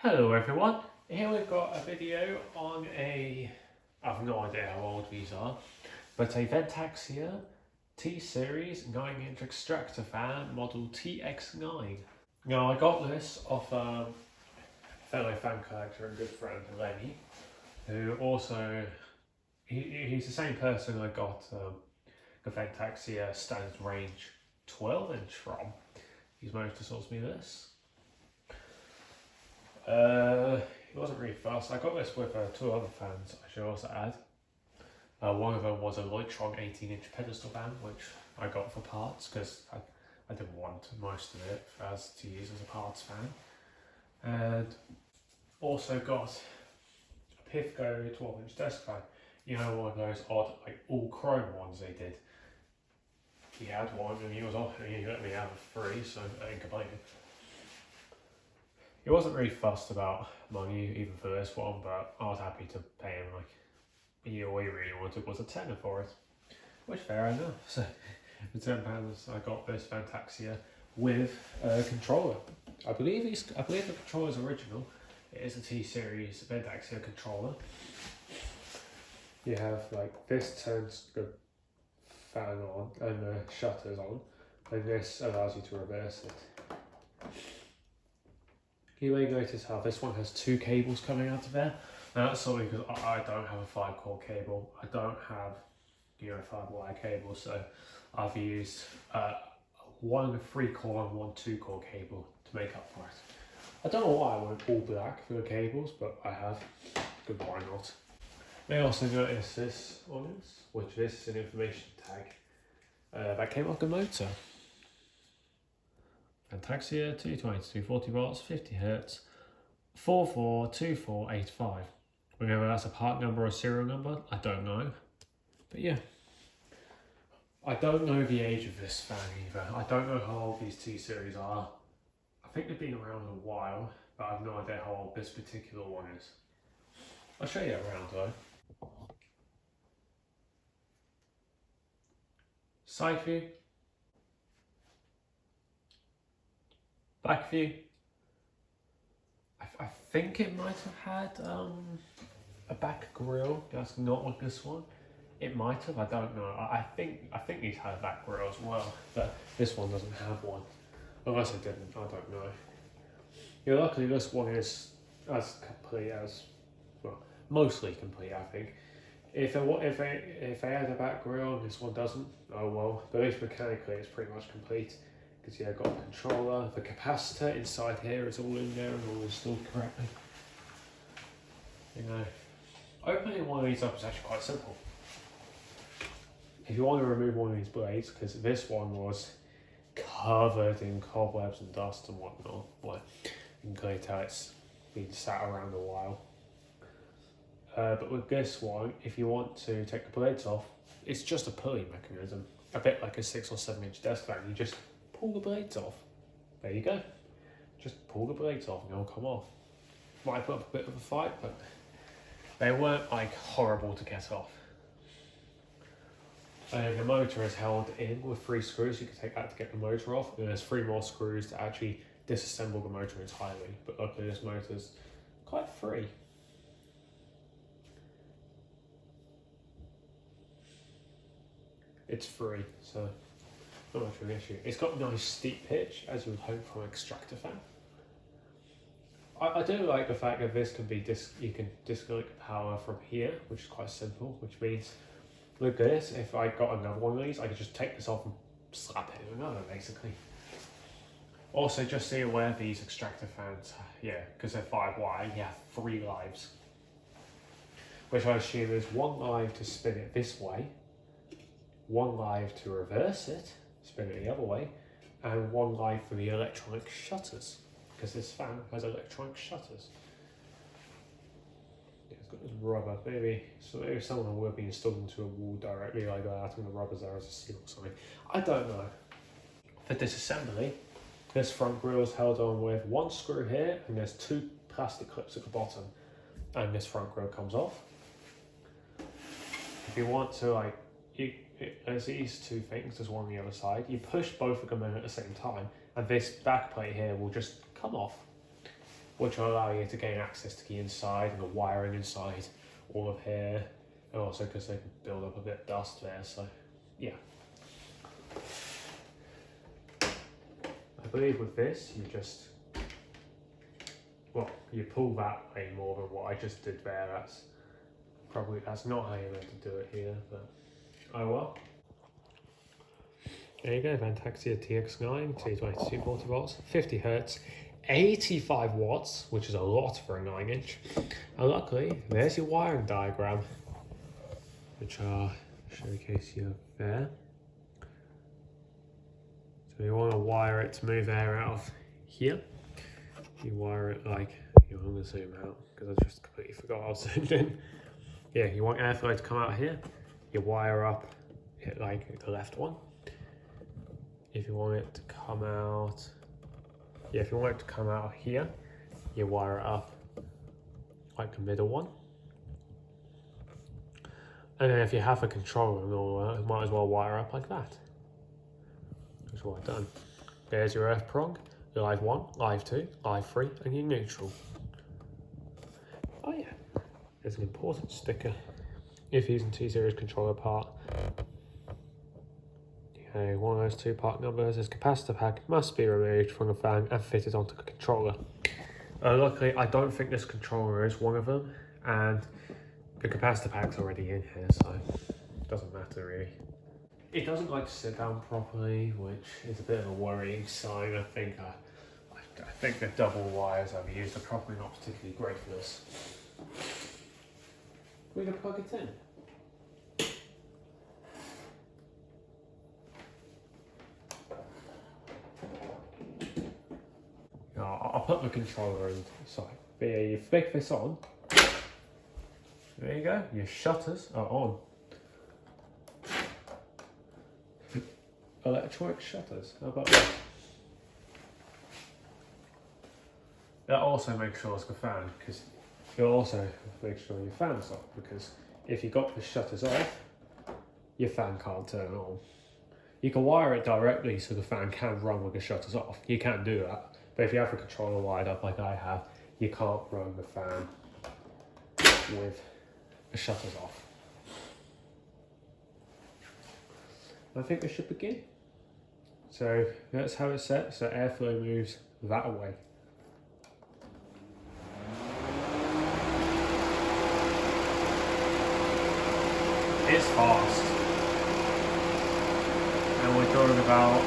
Hello everyone, here we've got a video on I've no idea how old these are, but a Vent-Axia T series 9-inch extractor fan model TX9. Now I got this off a fellow fan collector and good friend Lenny, who also, he's the same person I got the Vent-Axia standard range 12-inch from. He's managed to source me this. It wasn't really fast. I got this with two other fans, I should also add. One of them was a Lightron 18-inch pedestal fan, which I got for parts because I didn't want most of it as to use as a parts fan. And also got a Pithco 12-inch desk fan. You know, one of those odd, like all chrome ones they did. He had one and he was off and he let me have it free, so I didn't complain. He wasn't really fussed about money even for this one, but I was happy to pay him all he really wanted was a tenner for it, which fair enough. So for £10 I got this Vent-Axia with a controller. I believe the controller is original. It is a T-series Vent-Axia controller. You have like this turns the fan on and the shutters on, and this allows you to reverse it. You may notice how this one has two cables coming out of there. Now that's solely because I don't have a 5-core cable. I don't have, 5-wire cable, so I've used one 3-core and one 2-core cable to make up for it. I don't know why I went all black for the cables, but I have. Good, why not? You may also notice this on this, which is an information tag that came off the motor. Vent-Axia 220 to 240 volts, 50 Hz, 442485. Whether that's a part number or a serial number, I don't know. But yeah. I don't know the age of this fan either. I don't know how old these T-series are. I think they've been around a while, but I have no idea how old this particular one is. I'll show you around though. Side view. Back view. I think it might have had a back grille. That's not like this one. It might have. I don't know. I think these had a back grille as well, but this one doesn't have one. Unless it didn't. I don't know. Yeah, luckily this one is as complete as, well, mostly complete. I think. If they had a back grille and this one doesn't, oh well. But at least mechanically, it's pretty much complete. Because yeah, I've got a controller, the capacitor inside here is all in there and all installed correctly. Opening one of these up is actually quite simple. If you want to remove one of these blades, because this one was covered in cobwebs and dust and whatnot, you can clearly tell it's been sat around a while. But with this one, if you want to take the blades off, it's just a pulley mechanism, a bit like a 6 or 7-inch desk fan. You just pull the blades off. There you go. Just pull the blades off and they'll come off. Might put up a bit of a fight, but they weren't like horrible to get off. The motor is held in with 3 screws. You can take that to get the motor off, and there's 3 more screws to actually disassemble the motor entirely. But luckily this motor's quite free. It's free, so not much of an issue. It's got a nice steep pitch, as you would hope from an extractor fan. I do like the fact that this can be you can disconnect power from here, which is quite simple, which means with this, if I got another one of these, I could just take this off and slap it in another, basically. Also, just so you're aware, these extractor fans, because they're 5-wire, you have 3 lives. Which I assume is 1 live to spin it this way, 1 live to reverse it, spin it the other way, and 1 live for the electronic shutters, because this fan has electronic shutters. Yeah, it's got this rubber, maybe some of them will be installed into a wall directly like that, and the rubber's there as a seal or something. I don't know. For disassembly, this front grille is held on with 1 screw here, and there's 2 plastic clips at the bottom, and this front grille comes off. If you want to there's these 2 things, there's one on the other side. You push both of them in at the same time, and this back plate here will just come off. which will allow you to gain access to the inside and the wiring inside all of here, and also because they can build up a bit of dust there, so yeah. I believe with this, you just, well, you pull that way more than what I just did there. That's not how you're meant to do it here, but oh well. There you go, Vent-Axia TX9, 222 40 volts, 50 hertz, 85 watts, which is a lot for a 9-inch. And luckily, there's your wiring diagram, which I'll showcase you there. So you want to wire it to move air out of here. You wire it like, I'm going to zoom out because I just completely forgot I was zoomed in. Yeah, you want airflow to come out here, you wire up it like the left one. If you want it to come out, yeah, if you want it to come out here, you wire it up like the middle one. And then if you have a controller and all that, you might as well wire up like that. That's what I've done. There's your earth prong, your live 1, live 2, live 3, and your neutral. Oh yeah, there's an important sticker if using T-Series controller part. Okay, one of those 2 part numbers is capacitor pack must be removed from the fan and fitted onto the controller. Luckily, I don't think this controller is one of them, and the capacitor pack's already in here, so it doesn't matter really. It doesn't like to sit down properly, which is a bit of a worrying sign. I think the double wires I've used are probably not particularly great for this. We're gonna plug it in. I'll put the controller inside. But yeah, you flick this on. There you go, your shutters are on. Electronic shutters, how about that? That also makes sure it's the fan, because you'll also make sure your fan's off, because if you got the shutters off, your fan can't turn on. You can wire it directly so the fan can run with the shutters off. You can do that, but if you have the controller wired up like I have, you can't run the fan with the shutters off. I think we should begin. So that's how it's set, so airflow moves that way. It's fast. And we're talking about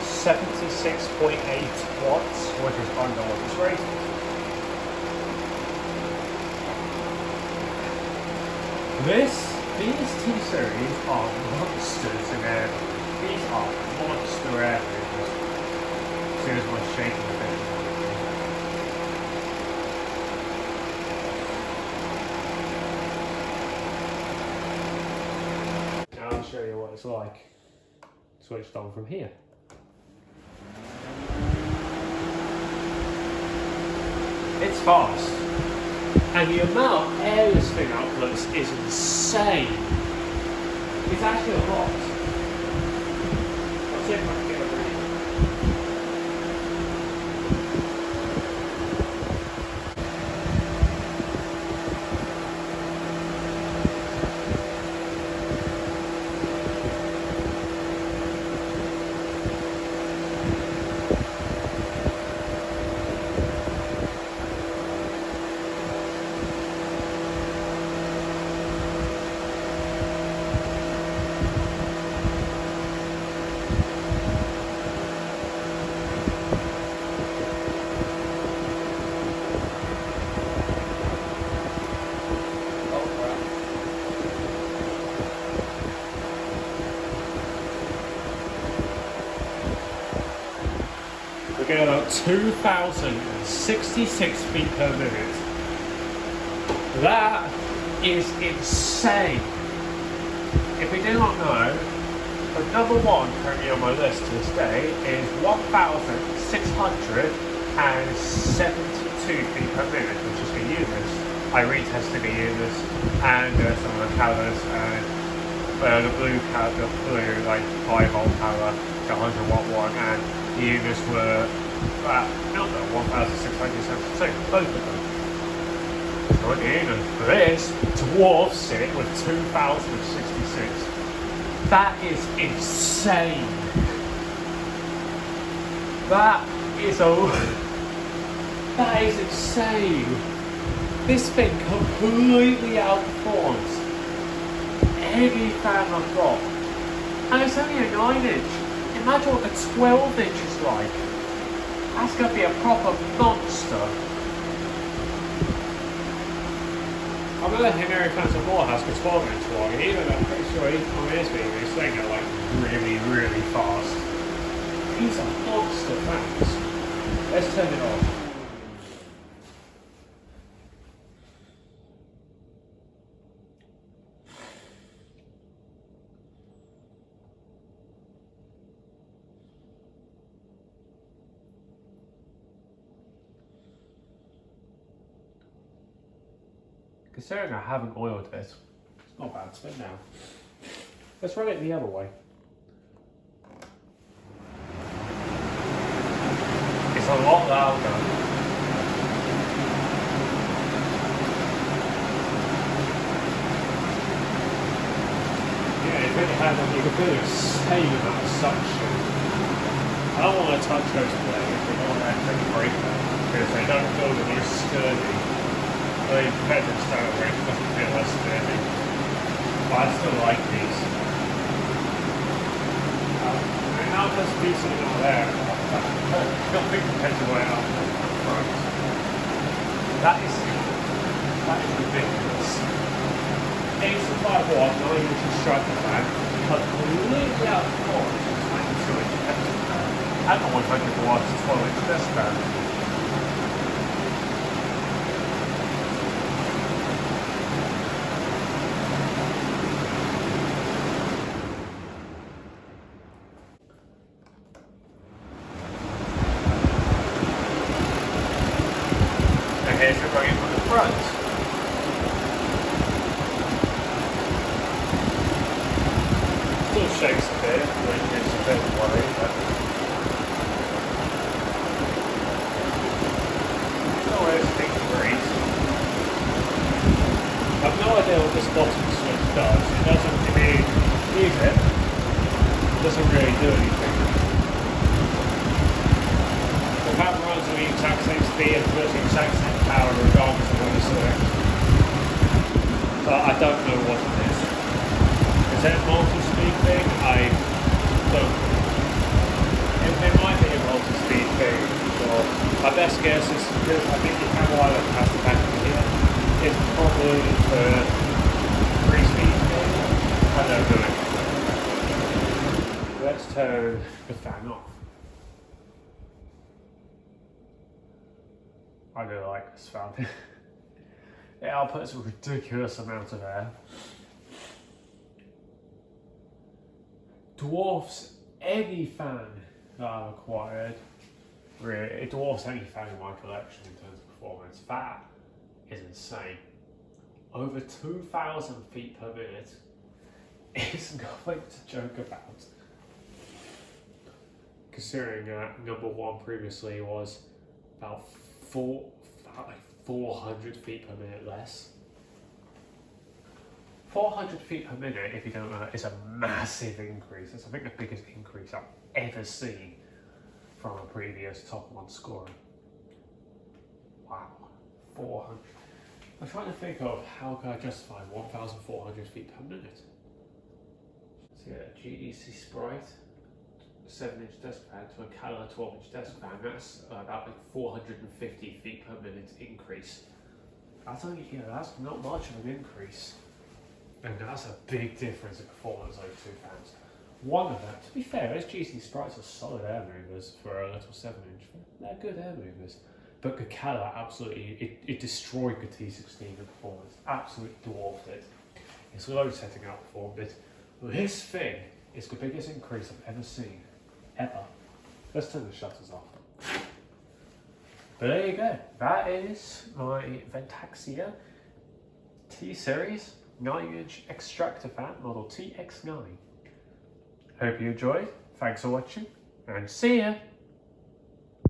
76.8 watts, which is under what it's rated. These T-Series are monsters in air. These are monster air movers. As soon as I'm shaking a bit. Now I'll show you what it's like switched on from here. It's fast. And the amount of air this thing outputs is insane. It's actually a lot. Let's see if I can get a reading. We're getting about 2,066 feet per minute. That is insane. If you do not know, the number one currently on my list to this day is 1,672 feet per minute, which is the units. I retested the units and some of the calors, and the blue like 5 volt power, the 100 watt one, and The units were not 1,672, both of them. So the unit for this dwarfs it with 2,066. That is insane. That is insane. This thing completely outperforms any fan I've got. And it's only a 9-inch. Imagine what a 12-inch is like. That's going to be a proper monster. I'm going to let Henry Phantom Moore has a 12-inch one, even though I'm pretty sure on his video he's saying they're like really, really fast. These are monster fans. Let's turn it off. Considering I haven't oiled it, it's not bad spin now. Let's run it the other way. It's a lot louder. Yeah, it really has a good insane amount of suction. I don't want to touch those blades, we don't want to actually break them because they don't feel very sturdy. I mean, compared to the stone range, it doesn't feel less sturdy. But I still like these. And now there's decent out there. Nothing compared to where I'm from. That is ridiculous. 85 watt, 9-inch extractor fan, completely out of course, 92-inch pencil fan, and a 100 watt 12-inch desk fan. Here's the running from the front. Still shakes a bit, which is a bit worried, but it's not really stinky grease. I've no idea what this bottom switch does. It doesn't, if you use it, it doesn't really do anything. The fan runs at the exact same speed and puts the exact same power regardless of what you select. But I don't know what it is. Is it a multi-speed thing? I don't know. It might be a multi-speed thing. Or my best guess is because I think the camera wire that has the back in here is probably for 3-speed thing. I don't know. Let's turn the fan off. I really like this fan. It outputs a ridiculous amount of air. Dwarfs any fan that I've acquired. Really, it dwarfs any fan in my collection in terms of performance. That is insane. Over 2,000 feet per minute is nothing to joke about. Considering number one previously was about 400 feet per minute less. 400 feet per minute, if you don't know, is a massive increase. It's I think the biggest increase I've ever seen from a previous top one scorer. Wow, 400. I'm trying to think of how can I justify 1,400 feet per minute. So yeah, GDC Sprite. 7-inch desk fan to a calor 12-inch desk fan, that's about like 450 feet per minute increase. That's only here, that's not much of an increase. And that's a big difference in performance over two fans. One of them, to be fair, those GC Sprites are solid air movers for a little 7-inch. They're good air movers. But the calor absolutely, it destroyed the T16 in performance. Absolutely dwarfed it. Its low setting outperformed it. This thing is the biggest increase I've ever seen. Ever. Let's turn the shutters off. But there you go. That is my Vent-Axia T series 9-inch extractor fan model TX9. Hope you enjoyed. Thanks for watching and see ya.